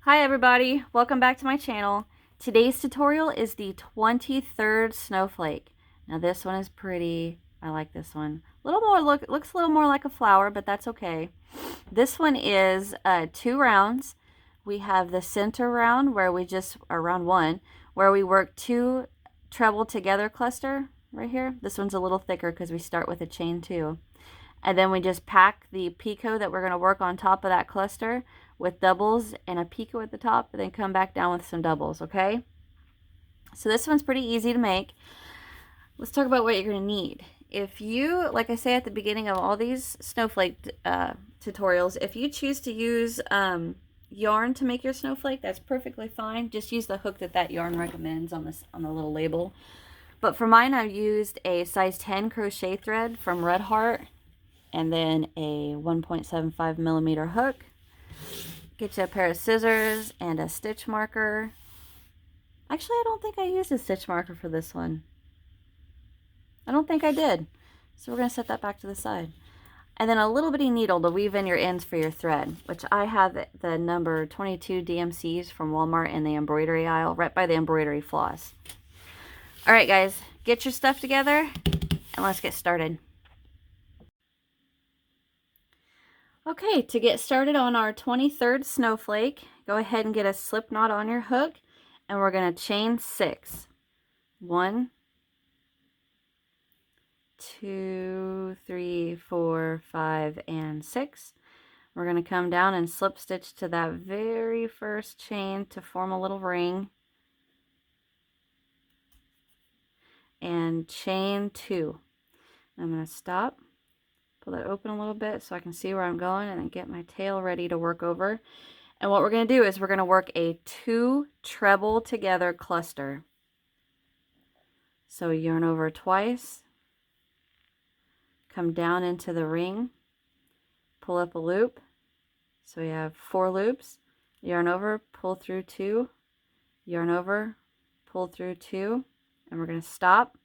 Hi everybody, welcome back to my channel. Today's tutorial is the 23rd snowflake. Now this one is pretty. I like this one. A little more looks a little more like a flower, but that's okay. This one is 2 rounds. We have the center round where we just, or round 1, where we work 2 treble together cluster right here. This one's a little thicker because we start with a chain 2. And then we just pack the picot that we're going to work on top of that cluster with doubles and a picot at the top, and then come back down with some doubles, okay? So this one's pretty easy to make. Let's talk about what you're going to need. If you, like I say at the beginning of all these snowflake tutorials, if you choose to use yarn to make your snowflake, that's perfectly fine. Just use the hook that yarn recommends on the little label. But for mine, I used a size 10 crochet thread from Red Heart, and then a 1.75 millimeter hook. Get you a pair of scissors and a stitch marker. Actually, I don't think I used a stitch marker for this one. I don't think I did. So we're going to set that back to the side. And then a little bitty needle to weave in your ends for your thread, which I have the number 22 DMCs from Walmart in the embroidery aisle, right by the embroidery floss. All right, guys, get your stuff together and let's get started. Okay, to get started on our 23rd snowflake, go ahead and get a slip knot on your hook, and we're going to chain 6. 1, 2, 3, 4, 5, and 6. We're going to come down and slip stitch to that very first chain to form a little ring, and chain 2. I'm going to stop. Pull that open a little bit so I can see where I'm going, and then get my tail ready to work over. And what we're going to do is we're going to work a 2 treble together cluster. So yarn over twice, come down into the ring, pull up a loop. So we have 4 loops, yarn over, pull through 2, yarn over, pull through 2, and we're going to stop.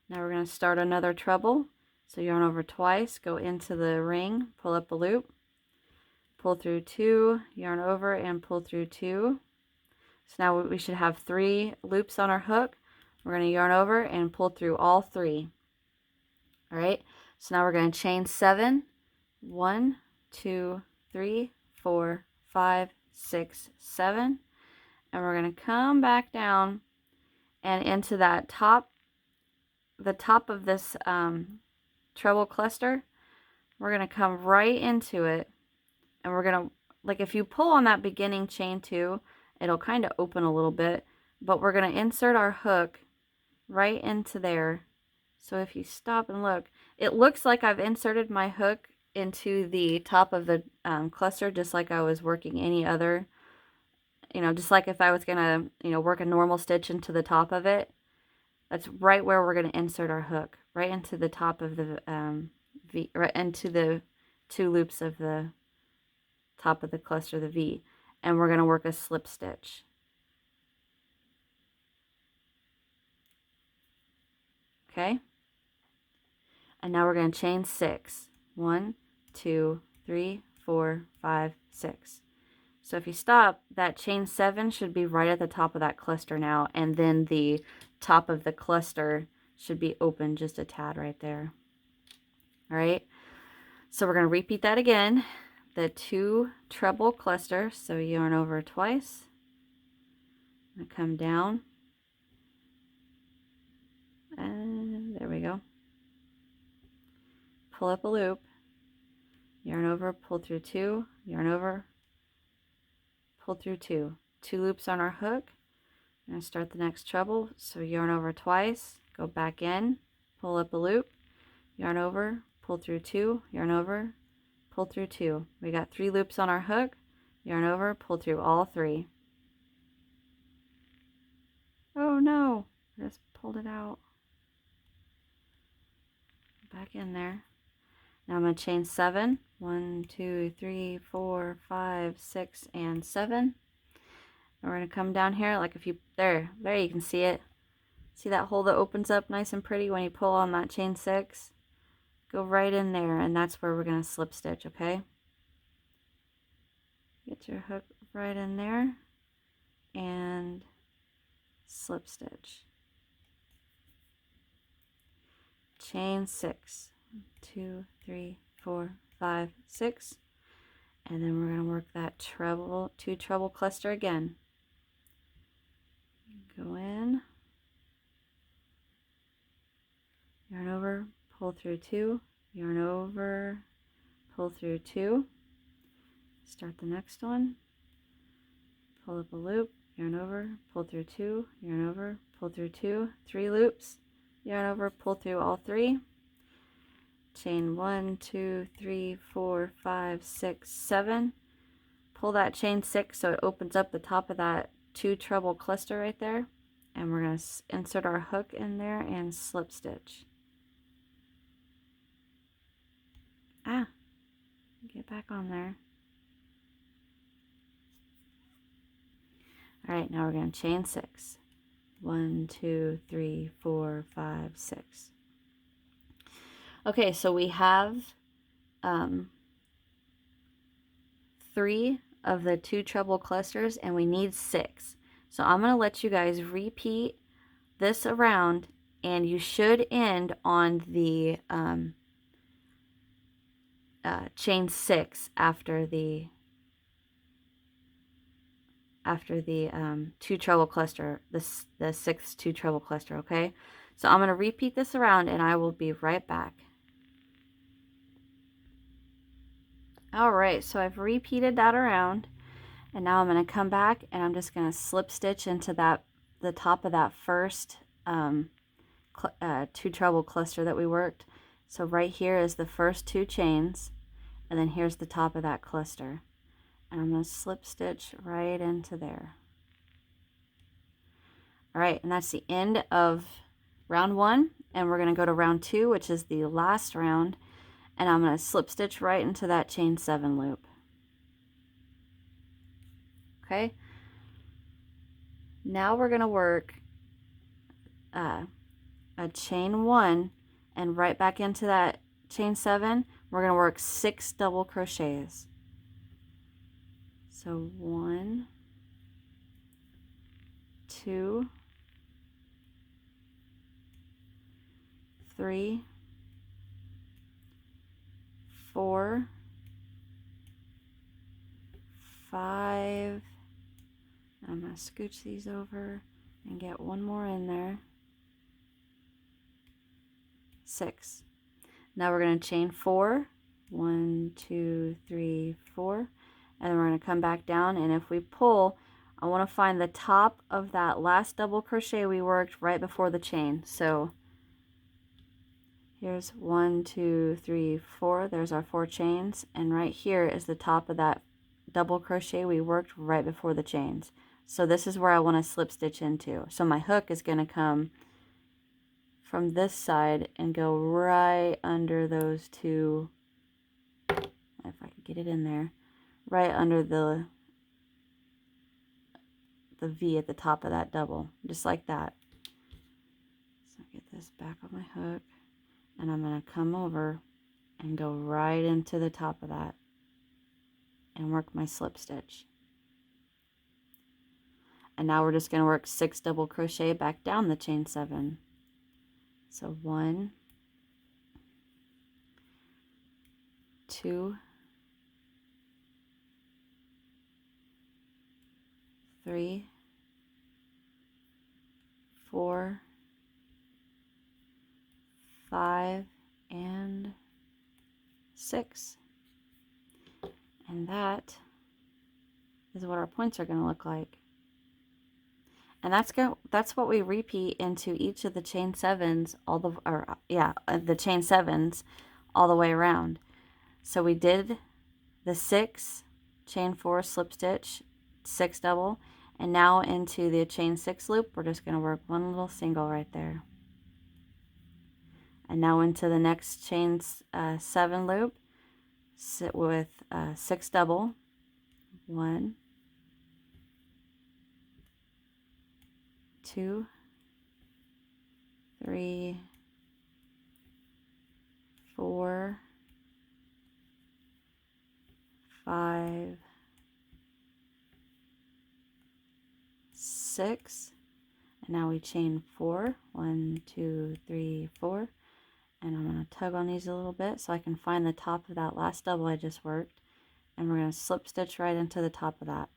Now we're going to start another treble. So yarn over twice, go into the ring, pull up a loop, pull through 2, yarn over, and pull through 2. So now we should have 3 loops on our hook. We're going to yarn over and pull through all 3. All right, so now we're going to chain 7. 1, 2, 3, 4, 5, 6, 7. And we're going to come back down and into that the top of this treble cluster. We're going to come right into it, and we're going to, like, if you pull on that beginning chain 2, it'll kind of open a little bit, but we're going to insert our hook right into there. So if you stop and look, it looks like I've inserted my hook into the top of the cluster, just like I was working any other, just like if I was going to, work a normal stitch into the top of it. That's right where we're going to insert our hook, right into the top of the V, right into the 2 loops of the top of the cluster, the V, and we're going to work a slip stitch. Okay? And now we're going to chain 6. 1, 2, 3, 4, 5, 6. So if you stop, that chain 7 should be right at the top of that cluster now, and then the top of the cluster should be open just a tad right there. All right, so we're going to repeat that again, the 2 treble cluster. So yarn over twice, and come down, and there we go. Pull up a loop, yarn over, pull through 2, yarn over, pull through 2. 2 loops on our hook. I'm going to start the next treble. So yarn over twice, go back in, pull up a loop, yarn over, pull through 2, yarn over, pull through 2. We got 3 loops on our hook, yarn over, pull through all 3. Oh no, I just pulled it out. Back in there. Now I'm going to chain 7. 1, 2, 3, 4, 5, 6, and 7. And we're going to come down here, like if you, there you can see it. See that hole that opens up nice and pretty when you pull on that chain 6? Go right in there, and that's where we're going to slip stitch, okay? Get Get your hook right in there and slip stitch. Chain 6. 1, 2, 3, 4, 5, 6. And then we're going to work that treble, 2 treble cluster again. Go in, yarn over, pull through 2, yarn over, pull through 2. Start the next one. Pull up a loop, yarn over, pull through 2, yarn over, pull through 2, 3 loops, yarn over, pull through all 3. Chain 1, 2, 3, 4, 5, 6, 7. Pull that chain 6 so it opens up the top of that 2 treble cluster right there. And we're going to insert our hook in there and slip stitch. Ah, get back on there. All right, now we're going to chain 6. 1, 2, 3, 4, 5, 6. Okay, so we have 3 of the 2 treble clusters and we need 6. So I'm going to let you guys repeat this around, and you should end on the chain 6 after the 2 treble cluster, the 6th 2 treble cluster. Okay, so I'm going to repeat this around and I will be right back. Alright, so I've repeated that around, and now I'm going to come back and I'm just going to slip stitch into the top of that first 2 treble cluster that we worked. So right here is the first 2 chains, and then here's the top of that cluster, and I'm going to slip stitch right into there. Alright, and that's the end of round 1, and we're going to go to round 2, which is the last round. And I'm going to slip stitch right into that chain 7 loop. Okay. Now we're going to work a chain 1, and right back into that chain 7, we're going to work 6 double crochets. So 1, 2, 3, 4, 5. I'm going to scooch these over and get one more in there. 6. Now we're going to chain 4. 1, 2, 3, 4. And then we're going to come back down, and if we pull, I want to find the top of that last double crochet we worked right before the chain. So here's 1, 2, 3, 4. There's our 4 chains, and right here is the top of that double crochet we worked right before the chains. So this is where I want to slip stitch into. So my hook is going to come from this side and go right under those 2, if I can get it in there, right under the V at the top of that double, just like that. So get this back on my hook, and I'm going to come over and go right into the top of that and work my slip stitch. And now we're just going to work 6 double crochet back down the chain 7. So 1, 2, 3, 4, 5, and 6. And that is what our points are going to look like. And that's what we repeat into each of the chain 7s, the chain 7s all the way around. So we did the 6, chain 4, slip stitch, 6 double, and now into the chain 6 loop, we're just going to work 1 little single right there. And now into the next chain 7 loop, sit with 6 double, 1, 2, 3, 4, 5, 6, and now we chain 4. 1, 2, 3, 4. And I'm going to tug on these a little bit so I can find the top of that last double I just worked. And we're going to slip stitch right into the top of that.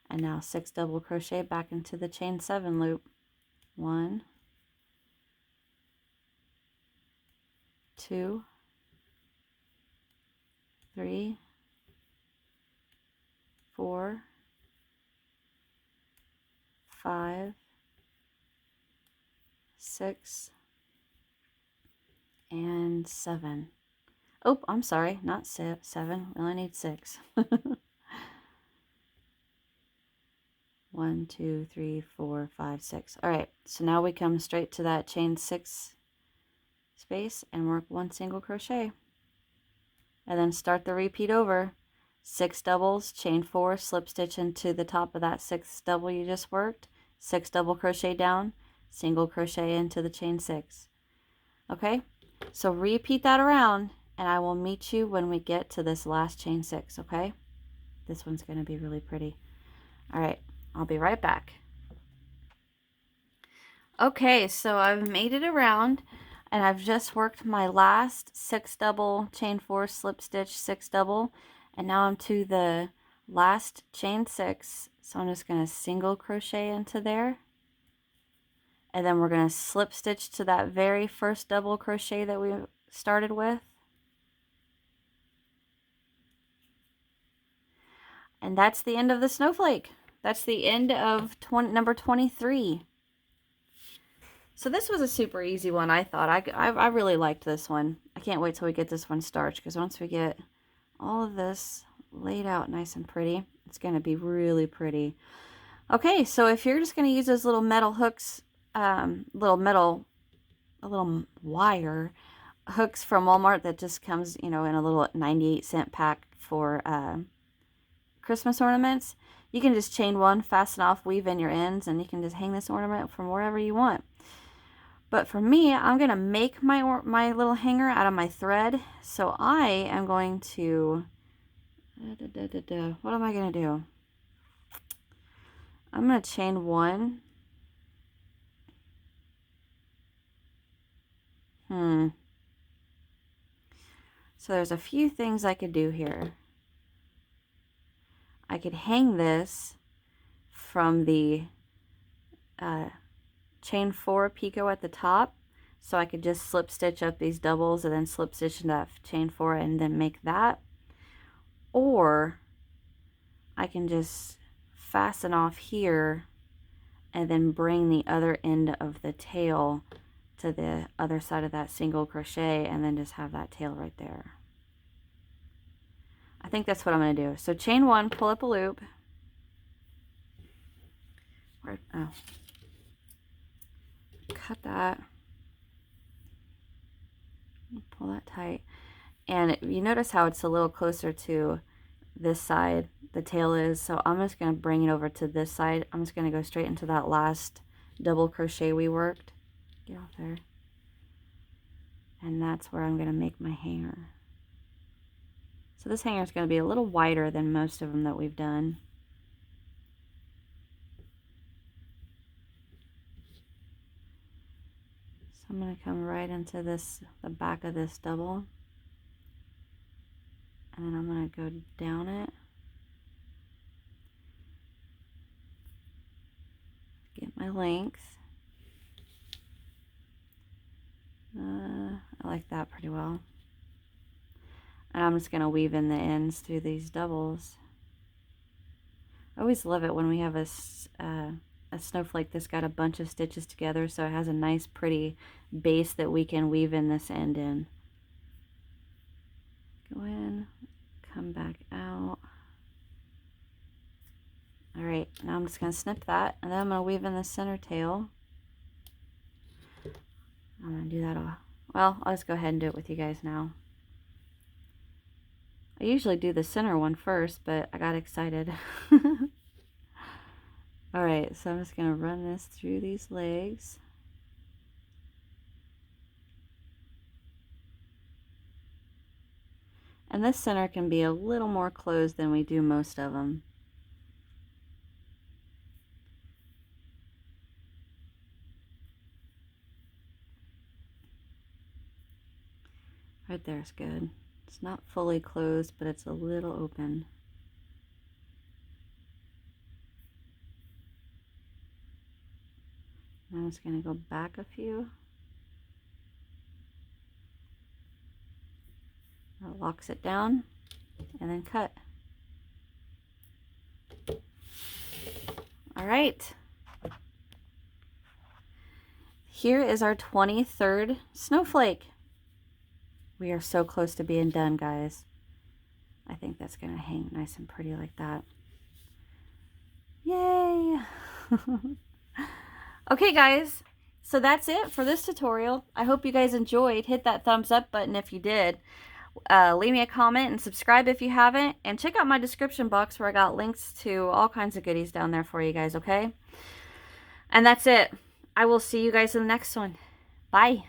And now 6 double crochet back into the chain 7 loop. 1, 2, 3, 4, 5, 6, and 7. Oh, I'm sorry, not 7. We only need 6. 1, 2, 3, 4, 5, 6. All right, so now we come straight to that chain 6 space and work 1 single crochet. And then start the repeat over. 6 doubles, chain 4, slip stitch into the top of that 6th double you just worked. 6 double crochet down, single crochet into the chain 6. Okay, so repeat that around, and I will meet you when we get to this last chain 6. Okay, this one's going to be really pretty. All right, I'll be right back. Okay, so I've made it around, and I've just worked my last 6 double, chain 4, slip stitch, 6 double, and now I'm to the last chain 6. So I'm just going to single crochet into there, and then we're going to slip stitch to that very first double crochet that we started with. And that's the end of the snowflake. That's the end of number 23. So this was a super easy one, I thought. I really liked this one. I can't wait till we get this one starched, because once we get all of this laid out nice and pretty, it's going to be really pretty. Okay, so if you're just going to use those little metal hooks, little wire hooks from Walmart that just comes, you know, in a little 98-cent pack for Christmas ornaments, you can just chain 1, fasten off, weave in your ends, and you can just hang this ornament from wherever you want. But for me, I'm going to make my little hanger out of my thread. So I am going to, what am I going to do? I'm going to chain 1. So there's a few things I could do here. I could hang this from the chain 4 picot at the top, so I could just slip stitch up these doubles and then slip stitch into that chain 4 and then make that. Or I can just fasten off here and then bring the other end of the tail to the other side of that single crochet and then just have that tail right there. I think that's what I'm going to do. So chain 1, pull up a loop. Oh. Cut that. Pull that tight. And you notice how it's a little closer to this side the tail is, so I'm just going to bring it over to this side. I'm just going to go straight into that last double crochet we worked. Get off there. And that's where I'm going to make my hanger. So this hanger is going to be a little wider than most of them that we've done. So I'm going to come right into this, the back of this double. And then I'm going to go down it. Get my length. I like that pretty well. And I'm just going to weave in the ends through these doubles. I always love it when we have a snowflake that's got a bunch of stitches together, so it has a nice pretty base that we can weave in this end in. Go in, come back out. Alright, now I'm just going to snip that, and then I'm going to weave in the center tail. I'm going to do that all. Well, I'll just go ahead and do it with you guys now. I usually do the center one first, but I got excited. Alright, so I'm just going to run this through these legs. And this center can be a little more closed than we do most of them. Right there is good. It's not fully closed, but it's a little open. Now I'm just going to go back a few. That locks it down, and then cut. All right. Here is our 23rd snowflake. We are so close to being done, guys. I think that's going to hang nice and pretty like that. Yay! Okay, guys. So that's it for this tutorial. I hope you guys enjoyed. Hit that thumbs up button if you did. Leave me a comment and subscribe if you haven't. And check out my description box where I got links to all kinds of goodies down there for you guys, okay? And that's it. I will see you guys in the next one. Bye.